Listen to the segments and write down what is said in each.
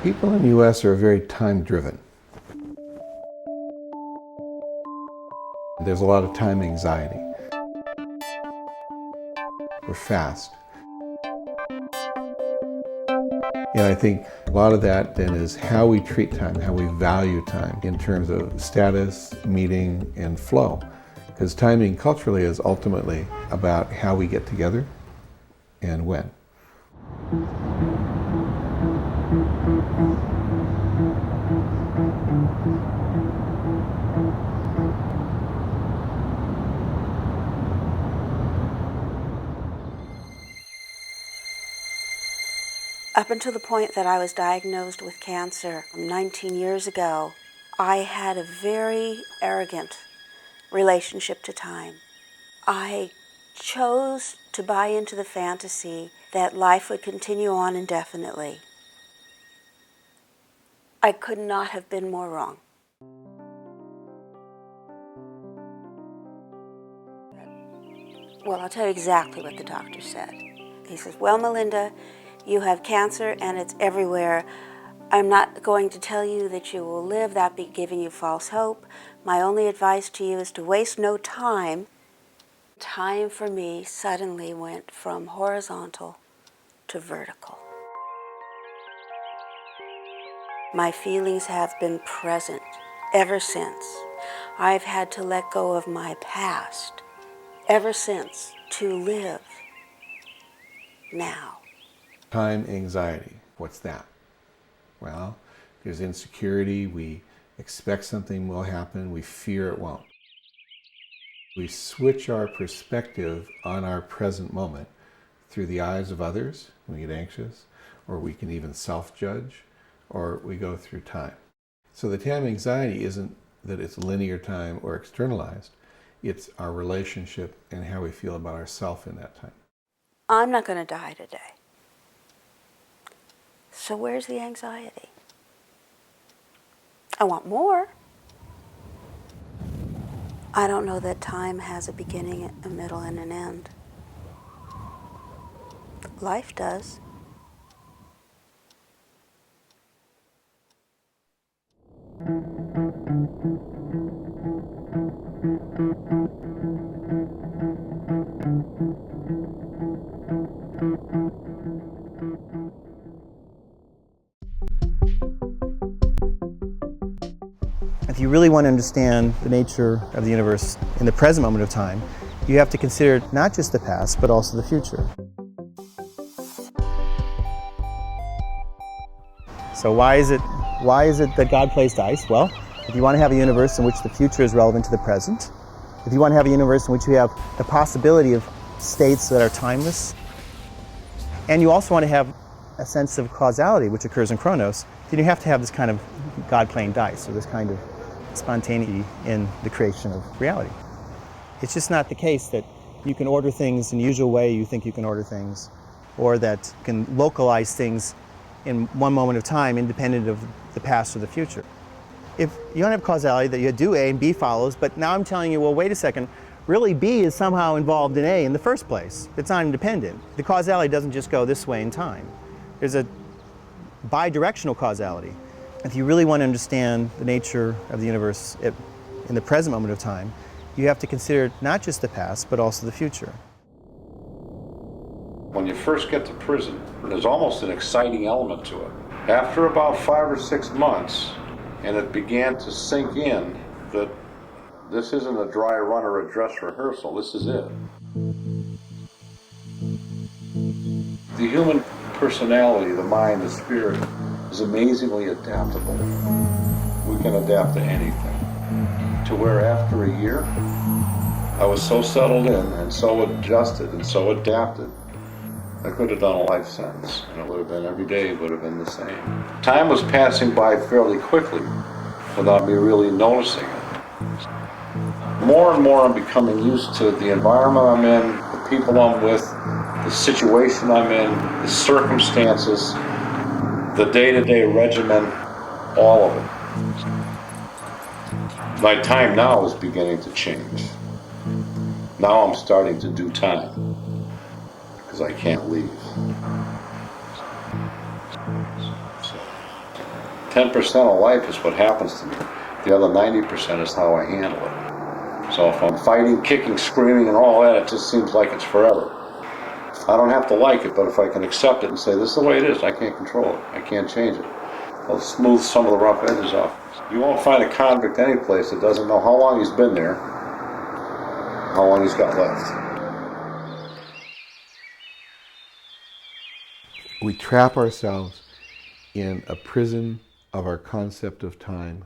People in the U.S. are very time-driven. There's a lot of time anxiety. We're fast. And I think a lot of that then is how we treat time, how we value time in terms of status, meaning, and flow. Because timing culturally is ultimately about how we get together and when. Up until the point that I was diagnosed with cancer 19 years ago, I had a very arrogant relationship to time. I chose to buy into the fantasy that life would continue on indefinitely. I could not have been more wrong. Well, I'll tell you exactly what the doctor said. He says, "Well, Melinda, you have cancer and it's everywhere. I'm not going to tell you that you will live, that be giving you false hope. My only advice to you is to waste no time." Time for me suddenly went from horizontal to vertical. My feelings have been present ever since. I've had to let go of my past ever since to live now. Time anxiety, what's that? Well, there's insecurity, we expect something will happen, we fear it won't. We switch our perspective on our present moment through the eyes of others when we get anxious, or we can even self-judge, or we go through time. So the time anxiety isn't that it's linear time or externalized, it's our relationship and how we feel about ourselves in that time. I'm not going to die today. So where's the anxiety? I want more. I don't know that time has a beginning, a middle, and an end. Life does. If you really want to understand the nature of the universe in the present moment of time, you have to consider not just the past, but also the future. So why is it that God plays dice? Well, if you want to have a universe in which the future is relevant to the present, if you want to have a universe in which you have the possibility of states that are timeless, and you also want to have a sense of causality, which occurs in Chronos, then you have to have this kind of God playing dice, or this kind of spontaneity in the creation of reality. It's just not the case that you can order things in the usual way you think you can order things, or that you can localize things in one moment of time independent of the past or the future. If you don't have causality, that you do A and B follows, but now I'm telling you, well, wait a second, really B is somehow involved in A in the first place. It's not independent. The causality doesn't just go this way in time. There's a bidirectional causality. If you really want to understand the nature of the universe in the present moment of time, you have to consider not just the past, but also the future. When you first get to prison, there's almost an exciting element to it. After about 5 or 6 months, and it began to sink in that this isn't a dry run or a dress rehearsal, this is it. The human personality, the mind, the spirit, is amazingly adaptable. We can adapt to anything. To where after a year, I was so settled in and so adjusted and so adapted, I could have done a life sentence, and it would have been every day would have been the same. Time was passing by fairly quickly without me really noticing it. More and more I'm becoming used to the environment I'm in, the people I'm with, the the situation I'm in, the circumstances, the day-to-day regimen, all of it. My time now is beginning to change. Now I'm starting to do time because I can't leave. So, 10% of life is what happens to me. The other 90% is how I handle it. So if I'm fighting, kicking, screaming, and all that, it just seems like it's forever. I don't have to like it, but if I can accept it and say, this is the way it is, I can't control it, I can't change it, I'll smooth some of the rough edges off. You won't find a convict any place that doesn't know how long he's been there, how long he's got left. We trap ourselves in a prison of our concept of time.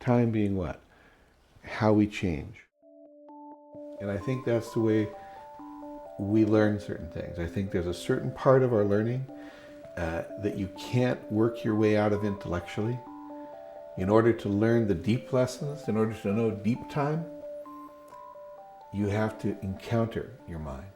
Time being what? How we change. And I think that's the way we learn certain things. I think there's a certain part of our learning that you can't work your way out of intellectually. In order to learn the deep lessons, in order to know deep time, you have to encounter your mind.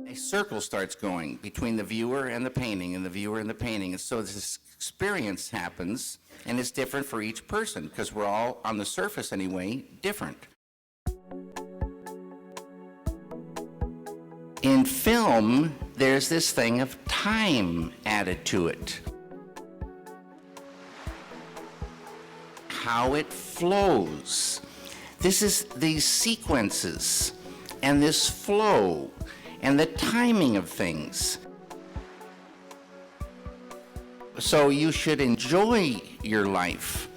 A circle starts going between the viewer and the painting, and the viewer and the painting. And so this experience happens, and it's different for each person, because we're all, on the surface anyway, different. In film, there's this thing of time added to it. How it flows. This is these sequences and this flow and the timing of things. So you should enjoy your life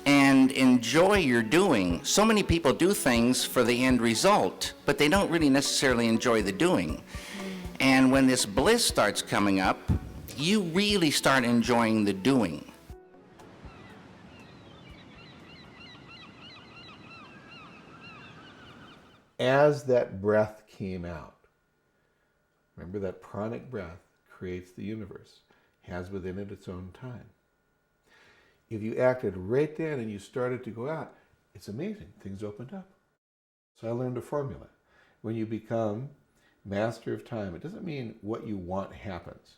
and enjoy your doing. So many people do things for the end result, but they don't really necessarily enjoy the doing. And when this bliss starts coming up, you really start enjoying the doing. As that breath came out, remember that pranic breath creates the universe, has within it its own time. If you acted right then and you started to go out, it's amazing. Things opened up. So I learned a formula. When you become master of time, it doesn't mean what you want happens.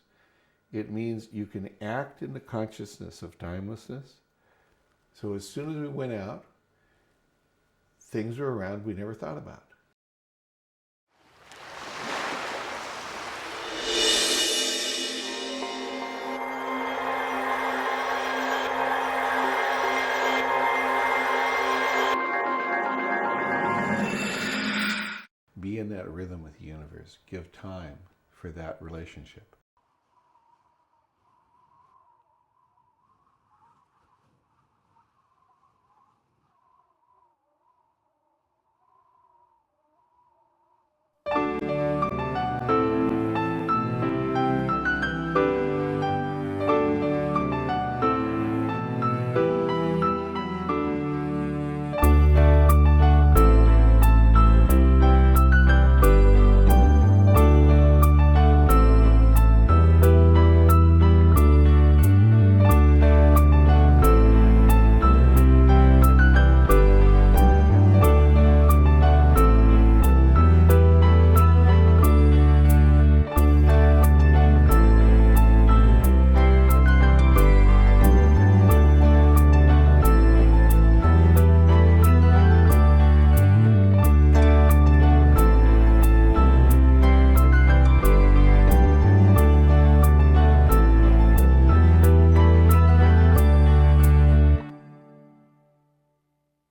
It means you can act in the consciousness of timelessness. So as soon as we went out, things were around we never thought about. Be in that rhythm with the universe. Give time for that relationship.